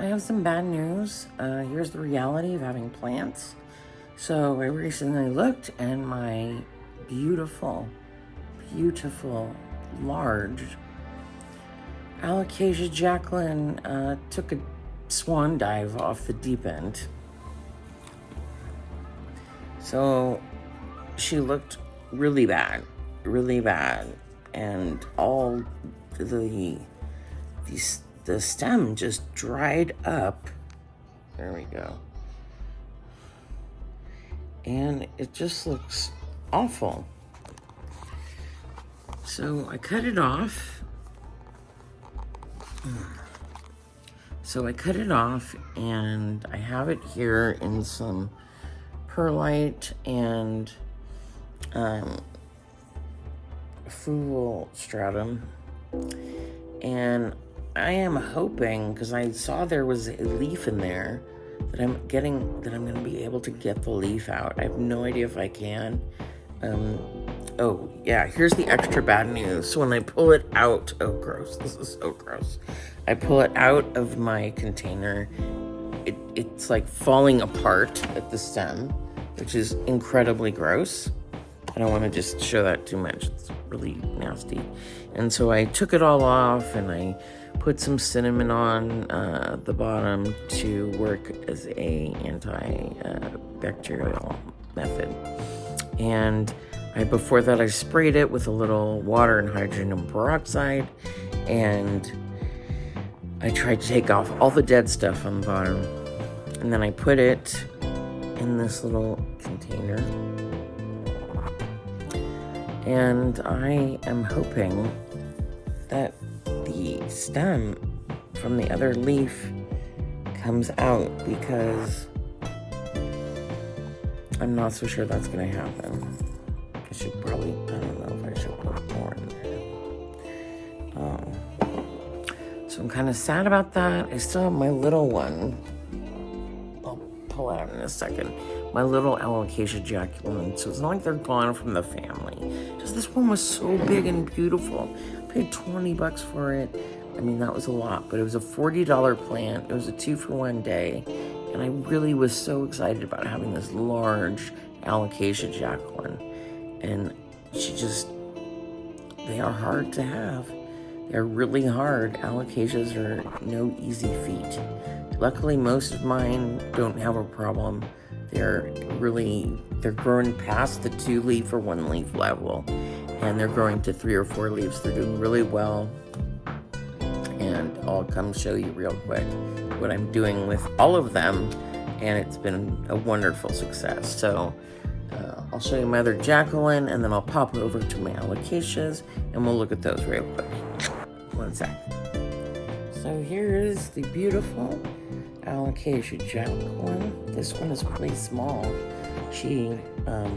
have some bad news. Here's the reality of having plants. So I recently looked and my beautiful, large Alocasia Jacklyn took a swan dive off the deep end. So she looked really bad, and all the stem just dried up. There we go. And it just looks awful. So I cut it off. And I have it here in some perlite and Fluval Stratum. And I am hoping, because I saw there was a leaf in there, that I'm going to be able to get the leaf out. I have no idea if I can. Oh, yeah, here's the extra bad news. So when I pull it out, oh, gross, this is so gross. I pull it out of my container, it's like falling apart at the stem, which is incredibly gross. I don't want to just show that too much. It's really nasty. And so I took it all off and I put some cinnamon on the bottom to work as a antibacterial method. And before that, I sprayed it with a little water and hydrogen peroxide, and I tried to take off all the dead stuff on the bottom. And then I put it in this little container. And I am hoping that the stem from the other leaf comes out, because I'm not so sure that's going to happen. I don't know if I should put more in there. So I'm kind of sad about that. I still have my little one. I'll pull out in a second. My little Alocasia Jacklyn. So it's not like they're gone from the family. Just this one was so big and beautiful. I paid $20 for it. I mean, that was a lot, but it was a $40 plant. It was a 2-for-1 day. And I really was so excited about having this large Alocasia Jacklyn. And they are hard to have. They're really hard. Alocasias are no easy feat. Luckily, most of mine don't have a problem. They're growing past the 2-leaf or 1-leaf level, and they're growing to 3 or 4 leaves. They're doing really well. And I'll come show you real quick what I'm doing with all of them, and it's been a wonderful success. So I'll show you my other Jacklyn, and then I'll pop over to my Alocasias, and we'll look at those real quick. One sec. So here is the beautiful Alocasia Jacklyn. This one is pretty small. She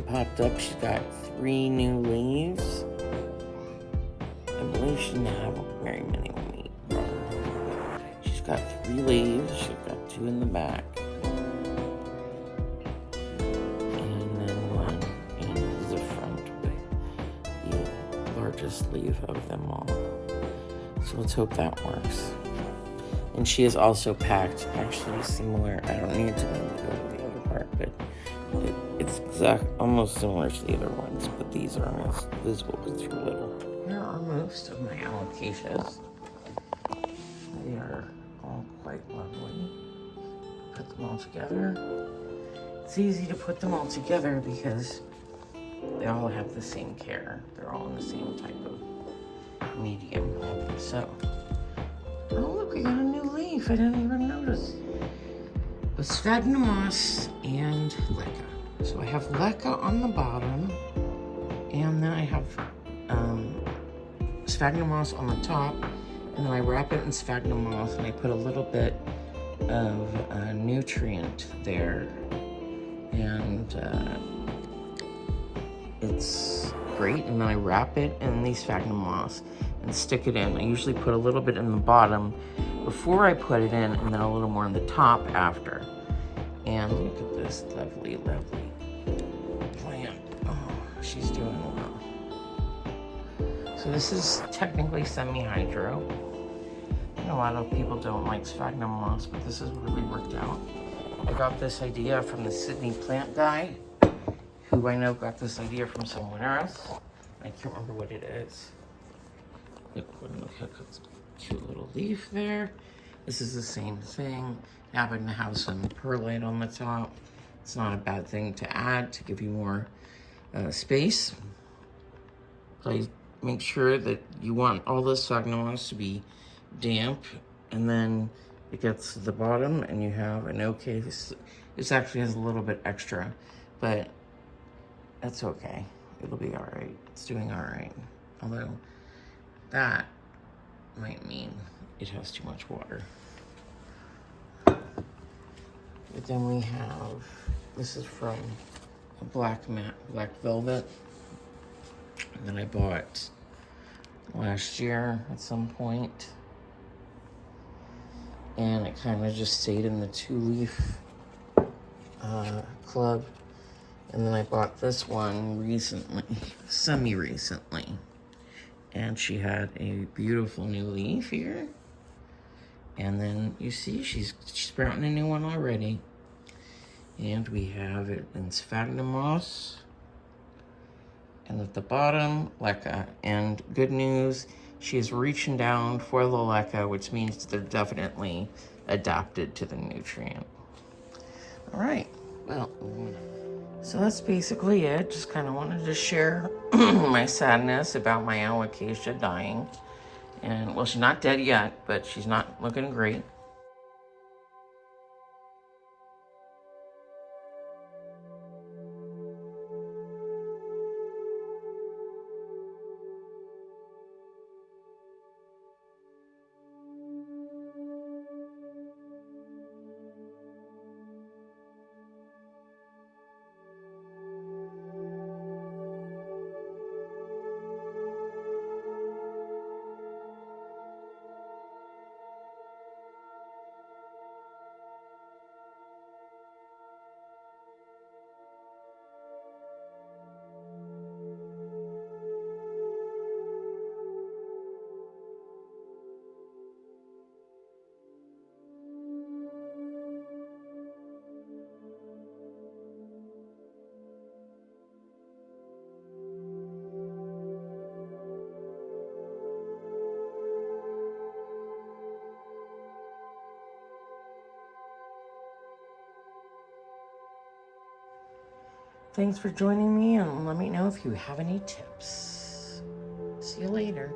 popped up. She's got 3 new leaves. I believe she didn't have very many when we brought her. She's got 3 leaves. She's got 2 in the back. Leaf of them all. So let's hope that works. And she is also packed, actually similar. I don't need to go to the other part, but it's almost similar to the other ones, but these are almost visible because they're little. Here are most of my Alocasias. They are all quite lovely. Put them all together. It's easy to put them all together because they all have the same care. They're all in the same type of medium. So, oh look, we got a new leaf. I didn't even notice. With sphagnum moss and LECA. So I have LECA on the bottom, and then I have sphagnum moss on the top, and then I wrap it in sphagnum moss, and I put a little bit of nutrient there, and it's great. And then I wrap it in the sphagnum moss and stick it in. I usually put a little bit in the bottom before I put it in, and then a little more in the top after. And look at this lovely plant. Oh, she's doing well. So this is technically semi-hydro. And a lot of people don't like sphagnum moss, but this has really worked out. I got this idea from the Sydney plant guy, who I know got this idea from somewhere else. I can't remember what it is. Look, it's a cute little leaf there. This is the same thing. I happen to have some perlite on the top. It's not a bad thing to add to give you more space. So I make sure that you want all the sphagnum moss to be damp, and then it gets to the bottom and you have an okay. This actually has a little bit extra, but that's okay. It'll be all right. It's doing all right. Although that might mean it has too much water. But then we have, this is from a black velvet that I bought last year at some point. And it kind of just stayed in the 2-leaf club. And then I bought this one recently, semi-recently. And she had a beautiful new leaf here. And then you see she's sprouting a new one already. And we have it in sphagnum moss. And at the bottom, LECA. And good news, she's reaching down for the LECA, which means they're definitely adapted to the nutrient. All right, well, so that's basically it. Just kind of wanted to share my sadness about my Alocasia dying. And, well, she's not dead yet, but she's not looking great. Thanks for joining me, and let me know if you have any tips. See you later.